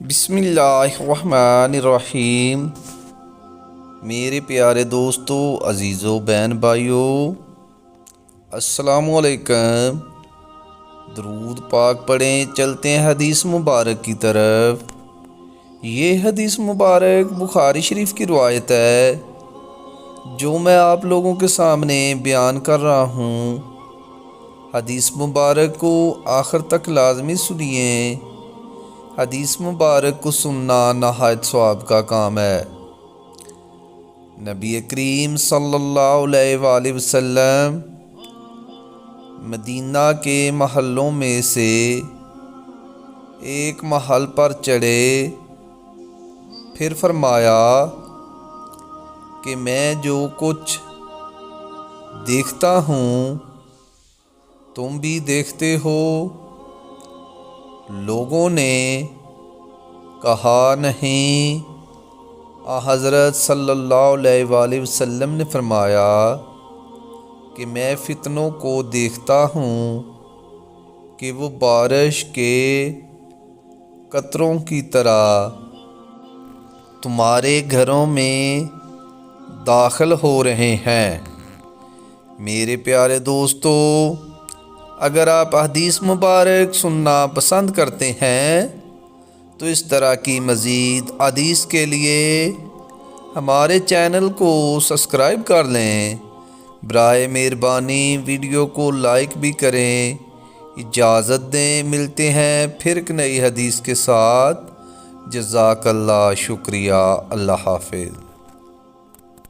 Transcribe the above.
بسم اللہ الرحمن الرحیم۔ میرے پیارے دوستو، عزیزو، بہن بھائیو، السلام علیکم۔ درود پاک پڑھیں، چلتے ہیں حدیث مبارک کی طرف۔ یہ حدیث مبارک بخاری شریف کی روایت ہے جو میں آپ لوگوں کے سامنے بیان کر رہا ہوں۔ حدیث مبارک کو آخر تک لازمی سنیے۔ حدیث مبارک کو سننا نہایت ثواب کا کام ہے۔ نبی کریم صلی اللہ علیہ وآلہ وسلم مدینہ کے محلوں میں سے ایک محل پر چڑھے، پھر فرمایا کہ میں جو کچھ دیکھتا ہوں تم بھی دیکھتے ہو۔ لوگوں نے کہا نہیں۔ حضرت صلی اللہ علیہ وآلہ وسلم نے فرمایا کہ میں فتنوں کو دیکھتا ہوں کہ وہ بارش کے قطروں کی طرح تمہارے گھروں میں داخل ہو رہے ہیں۔ میرے پیارے دوستو، اگر آپ حدیث مبارک سننا پسند کرتے ہیں تو اس طرح کی مزید حدیث کے لیے ہمارے چینل کو سبسکرائب کر لیں۔ برائے مہربانی ویڈیو کو لائک بھی کریں۔ اجازت دیں، ملتے ہیں پھر ایک نئی حدیث کے ساتھ۔ جزاک اللہ، شکریہ، اللہ حافظ۔